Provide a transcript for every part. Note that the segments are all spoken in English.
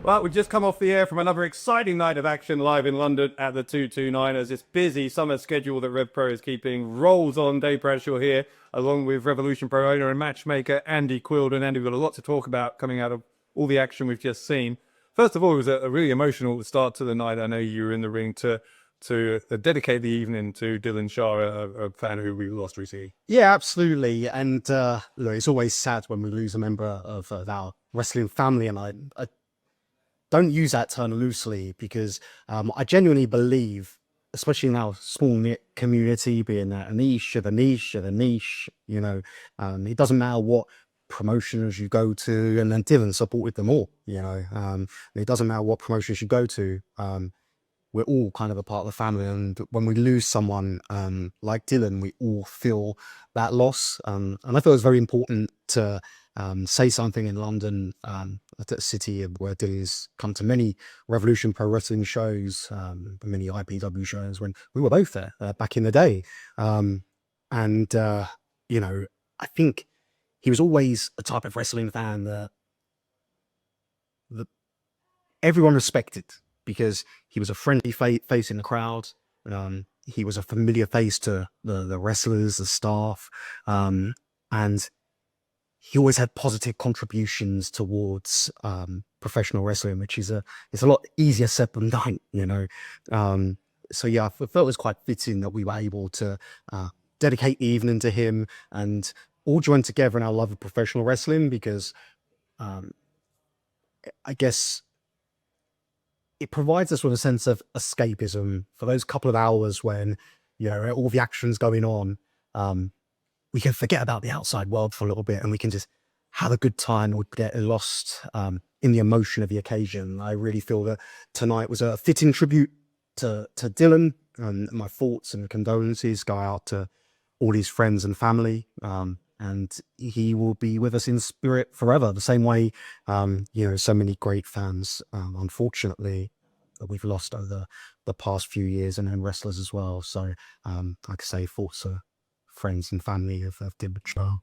Well, we've just come off the air from another exciting night of action live in London at the 229ers. This busy summer schedule that Rev Pro is keeping rolls on. Dave Bradshaw here, along with Revolution Pro owner and matchmaker Andy Quildan. Andy, we've got a lot to talk about coming out of all the action we've just seen. First of all, it was a really emotional start to the night. I know you were in the ring to dedicate the evening to Dylan Shah, a fan who we lost recently. Yeah, absolutely. And look, it's always sad when we lose a member of our wrestling family. And I don't use that term loosely because I genuinely believe, especially in our small knit community, being a niche of a niche of a niche, it doesn't matter what promotions you go to, and then Dylan supported them all, it doesn't matter what promotions you go to. We're all kind of a part of the family, and when we lose someone like Dylan, we all feel that loss. And I thought it was very important to say something in London, a city where Dylan's come to many Revolution Pro Wrestling shows, many IPW shows when we were both there back in the day. I think he was always a type of wrestling fan that everyone respected, because he was a friendly face in the crowd. He was a familiar face to the wrestlers, the staff, and he always had positive contributions towards professional wrestling, which is it's a lot easier said than done, So yeah, I felt it was quite fitting that we were able to dedicate the evening to him and all join together in our love of professional wrestling, because I guess it provides us with a sense of escapism for those couple of hours when, all the action's going on. We can forget about the outside world for a little bit, and we can just have a good time or get lost in the emotion of the occasion. I really feel that tonight was a fitting tribute to Dylan, and my thoughts and condolences go out to all his friends and family. And he will be with us in spirit forever, the same way, so many great fans, unfortunately, that we've lost over the past few years, and then wrestlers as well. So, like I say, thoughts to friends and family of Dylan Shah.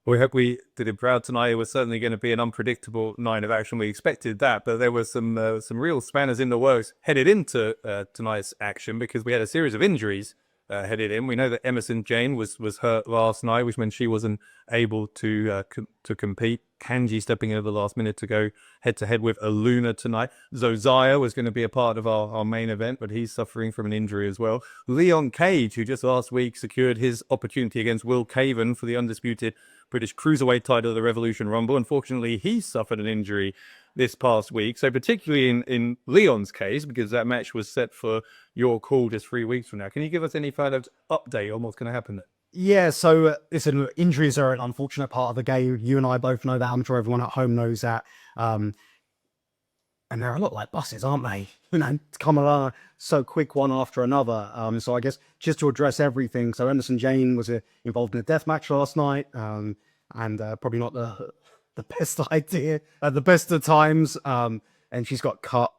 We hope we did him proud tonight. It was certainly going to be an unpredictable night of action. We expected that, but there were some real spanners in the works headed into tonight's action, because we had a series of injuries headed in. We know that Emersyn Jayne was hurt last night, which meant she wasn't able to compete. Kanji stepping in at the last minute to go head-to-head with Aluna tonight. Zozaya was going to be a part of our main event, but he's suffering from an injury as well. Leon Cage, who just last week secured his opportunity against Will Caven for the undisputed British Cruiserweight title of the Revolution Rumble. Unfortunately, he suffered an injury this past week. So particularly in Leon's case, because that match was set for your call just 3 weeks from now. Can you give us any kind of update on what's going to happen there? Yeah, so listen, injuries are an unfortunate part of the game. You and I both know that. I'm sure everyone at home knows that. And they're a lot like buses, aren't they? To come along so quick, one after another. So I guess just to address everything. So Emersyn Jayne was involved in a death match last night, and probably not the best idea at the best of times. And she's got cut,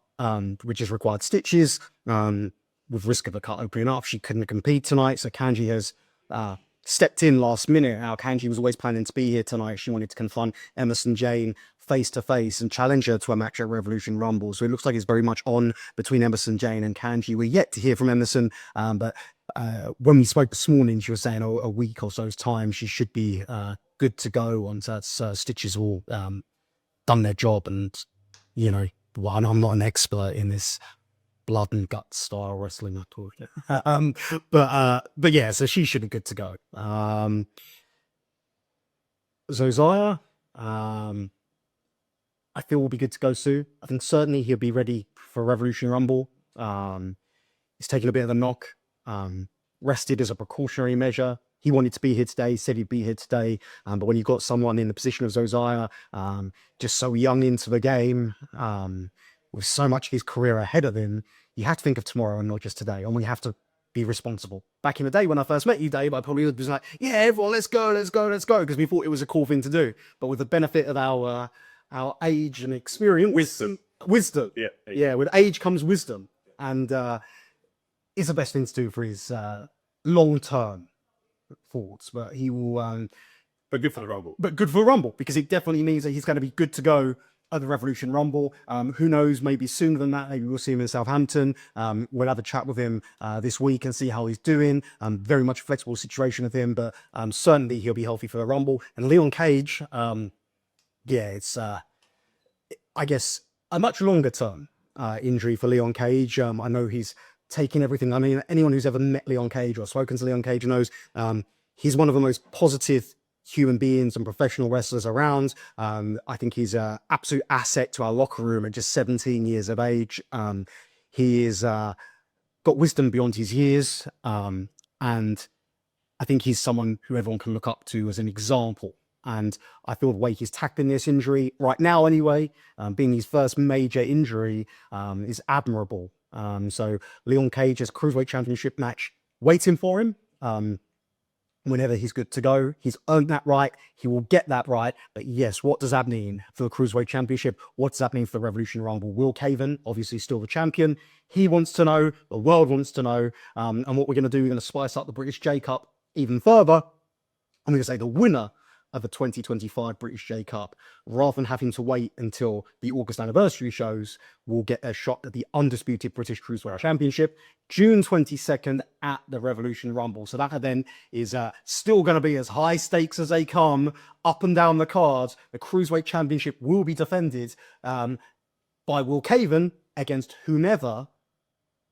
which has required stitches, with risk of a cut opening up. She couldn't compete tonight, so Kanji has stepped in last minute. Now, Kanji was always planning to be here tonight. She wanted to confront Emersyn Jayne face to face and challenge her to a match at Revolution Rumble. So it looks like it's very much on between Emersyn Jayne and Kanji. We're yet to hear from Emersyn, but when we spoke this morning, she was saying a week or so's time she should be good to go once that stitches all done their job. And I'm not an expert in this blood and guts style wrestling at all. But yeah, so she should be good to go. Zozaya, I feel will be good to go soon. I think certainly he'll be ready for Revolution Rumble. He's taken a bit of a knock, rested as a precautionary measure. He wanted to be here today, said he'd be here today. But when you've got someone in the position of Zozaya, just so young into the game, with so much of his career ahead of him, you have to think of tomorrow and not just today. And we have to be responsible. Back in the day when I first met you, Dave, I probably was like, yeah, everyone, let's go, because we thought it was a cool thing to do. But with the benefit of our age and experience, wisdom, yeah, with age comes wisdom, and it's the best thing to do for his long-term thoughts. But he will, But good for the Rumble. but good for Rumble, because it definitely means that he's going to be good to go at the Revolution Rumble. Who knows, maybe sooner than that. Maybe we'll see him in Southampton. We'll have a chat with him this week and see how he's doing. Very much a flexible situation with him, but certainly he'll be healthy for the Rumble. And Leon Cage, yeah, it's, I guess, a much longer term injury for Leon Cage. I know he's taking everything. I mean, anyone who's ever met Leon Cage or spoken to Leon Cage knows he's one of the most positive human beings and professional wrestlers around. I think he's an absolute asset to our locker room at just 17 years of age. He is got wisdom beyond his years, and I think he's someone who everyone can look up to as an example. And I feel the way he's tackling this injury right now, anyway, being his first major injury, is admirable. So Leon Cage has a Cruiserweight Championship match waiting for him. Whenever he's good to go, he's earned that right. He will get that right. But yes, what does that mean for the Cruiserweight Championship? What does that mean for the Revolution Rumble? Will Caven, obviously still the champion, he wants to know, the world wants to know. And what we're going to do, we're going to spice up the British J Cup even further. I'm going to say the winner of the 2025 British J Cup, rather than having to wait until the August anniversary shows, will get a shot at the undisputed British Cruiserweight Championship, June 22nd at the Revolution Rumble. So that then is still going to be as high stakes as they come up and down the cards. The Cruiserweight Championship will be defended by Will Caven against whomever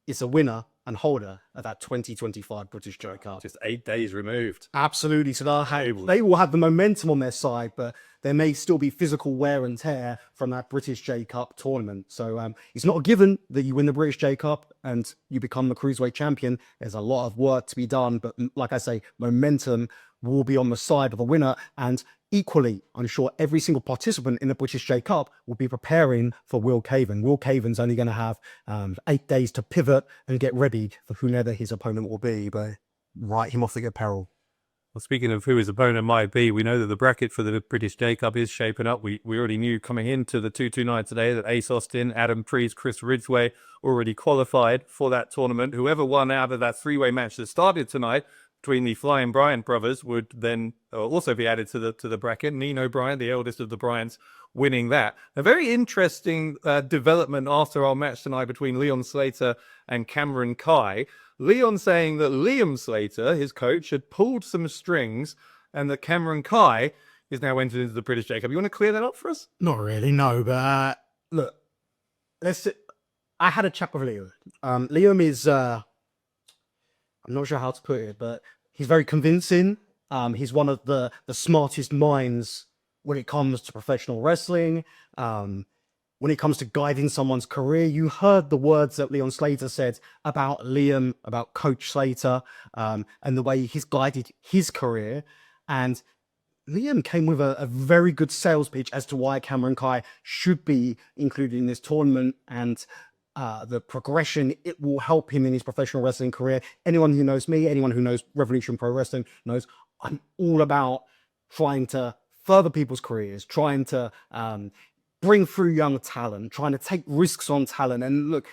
is a winner and holder of that 2025 British J Cup. Just 8 days removed. Absolutely. So they will have the momentum on their side, but there may still be physical wear and tear from that British J Cup tournament. So it's not a given that you win the British J Cup and you become the Cruiserweight champion. There's a lot of work to be done, but like I say, momentum will be on the side of the winner. And equally, I'm sure every single participant in the British J Cup will be preparing for Will Caven. Will Caven's only going to have 8 days to pivot and get ready for whoever his opponent will be, but write him off the peril. Well, speaking of who his opponent might be, we know that the bracket for the British J Cup is shaping up. We already knew coming into the 229 today that Ace Austin, Adam Priest, Chris Ridgway already qualified for that tournament. Whoever won out of that three-way match that started tonight between the Flying Bryant brothers would then also be added to the bracket. Nino Bryant, the eldest of the Bryants, winning that. A very interesting development after our match tonight between Leon Slater and Cameron Kai. Leon saying that Liam Slater, his coach, had pulled some strings and that Cameron Kai is now entered into the British J Cup. You want to clear that up for us? Not really, no, but look, I had a chat with Liam. Liam is, I'm not sure how to put it, but he's very convincing. He's one of the smartest minds when it comes to professional wrestling. When it comes to guiding someone's career, you heard the words that Leon Slater said about Liam, about Coach Slater, and the way he's guided his career. And Liam came with a very good sales pitch as to why Cameron Kai should be included in this tournament and the progression it will help him in his professional wrestling career. Anyone who knows me, anyone who knows Revolution Pro Wrestling knows I'm all about trying to further people's careers, trying to bring through young talent, trying to take risks on talent. And look,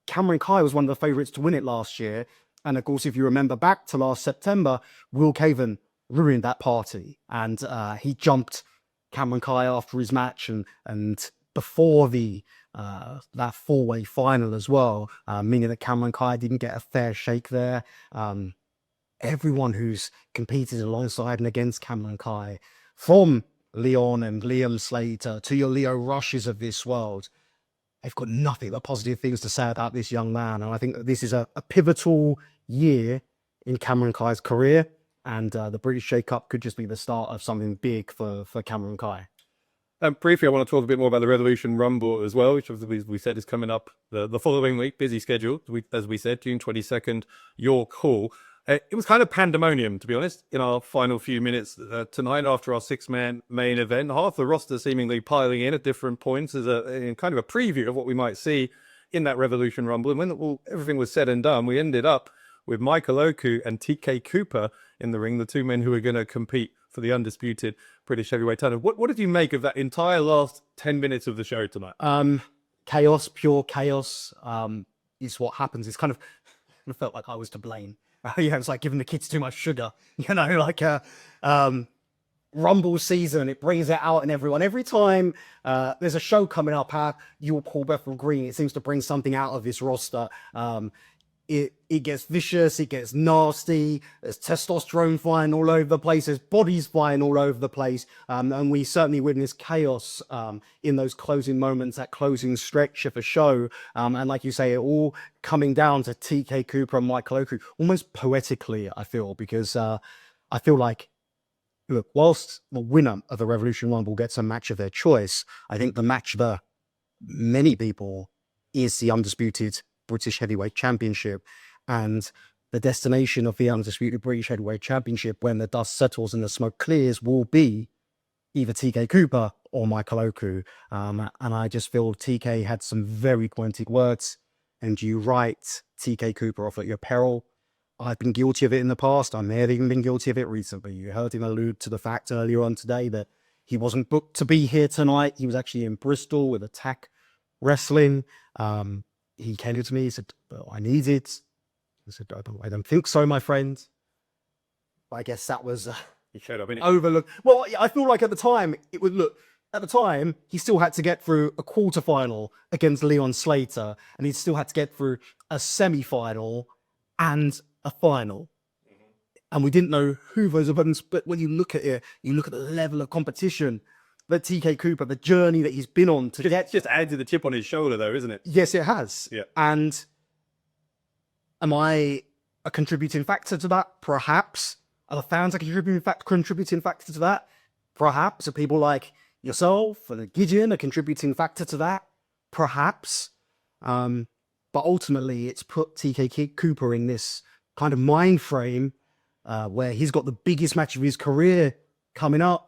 Cameron Kai was one of the favourites to win it last year. And of course, if you remember back to last September, Will Caven ruined that party. And he jumped Cameron Kai after his match and before the that four-way final as well, meaning that Cameron Kai didn't get a fair shake there. Everyone who's competed alongside and against Cameron Kai, from Leon and Liam Slater to your Leo Rushes of this world, they've got nothing but positive things to say about this young man. And I think that this is a pivotal year in Cameron Kai's career. And the British J Cup could just be the start of something big for Cameron Kai. Briefly, I want to talk a bit more about the Revolution Rumble as well, which we said is coming up the following week. Busy schedule, as we said, June 22nd, York Hall. It was kind of pandemonium, to be honest, in our final few minutes tonight after our six-man main event. Half the roster seemingly piling in at different points as a kind of a preview of what we might see in that Revolution Rumble. And when everything was said and done, we ended up with Michael Oku and TK Cooper in the ring, the two men who are going to compete for the undisputed British heavyweight title. What did you make of that entire last 10 minutes of the show tonight? Chaos, pure chaos is what happens. It's kind of, I felt like I was to blame. Yeah, it's like giving the kids too much sugar, you know, like Rumble season. It brings it out in everyone. Every time there's a show coming up, you'll call Bethel Green. It seems to bring something out of this roster. It gets vicious, it gets nasty, there's testosterone flying all over the place, there's bodies flying all over the place, and we certainly witness chaos in those closing moments, that closing stretch of a show, and like you say, it all coming down to TK Cooper and Michael Oku, almost poetically, I feel, because I feel like, look, whilst the winner of the Revolution Rumble gets a match of their choice, I think the match for many people is the undisputed British Heavyweight Championship, and the destination of the undisputed British Heavyweight Championship, when the dust settles and the smoke clears, will be either TK Cooper or Michael Oku. And I just feel TK had some very pointed words, and you write TK Cooper off at your peril. I've been guilty of it in the past. I may have even been guilty of it recently. You heard him allude to the fact earlier on today that he wasn't booked to be here tonight. He was actually in Bristol with Attack Wrestling. He came to me, he said, well, I need it. I said, I don't think so, my friend. But I guess that was He showed up, innit? overlooked. Well, I feel like at the time, it would look, at the time, he still had to get through a quarterfinal against Leon Slater, and he still had to get through a semi-final and a final. And we didn't know who those opponents, but when you look at it, you look at the level of competition that TK Cooper, the journey that he's been on to get. Just added to the chip on his shoulder, though, isn't it? Yes, it has. Yeah. And am I a contributing factor to that? Perhaps. Are the fans a contributing factor to that? Perhaps. Are people like yourself and Gideon a contributing factor to that? Perhaps. But ultimately, it's put TK Cooper in this kind of mind frame where he's got the biggest match of his career coming up,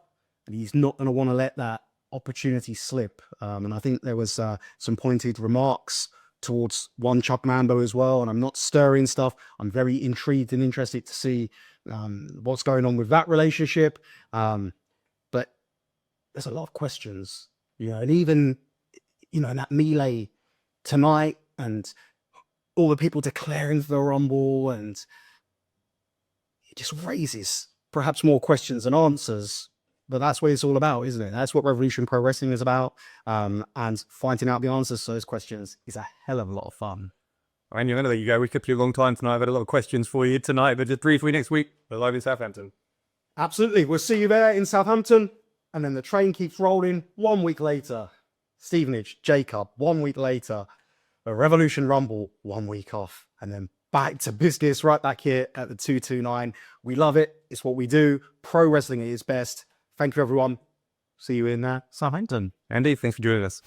and he's not going to want to let that opportunity slip. And I think there was some pointed remarks towards one Chuck Mambo as well. And I'm not stirring stuff. I'm very intrigued and interested to see what's going on with that relationship. But there's a lot of questions, and even, in that melee tonight and all the people declaring for the Rumble, and it just raises perhaps more questions than answers. But that's what it's all about, isn't it? That's what Revolution Pro Wrestling is about. And finding out the answers to those questions is a hell of a lot of fun. And there you go. We kept you a long time tonight. I've had a lot of questions for you tonight, but just briefly next week, we're live in Southampton. Absolutely. We'll see you there in Southampton. And then the train keeps rolling. 1 week later, Stevenage, Jacob. 1 week later, a Revolution Rumble. 1 week off. And then back to business right back here at the 229. We love it. It's what we do. Pro wrestling at its best. Thank you, everyone. See you in Southampton. Andy, thanks for joining us.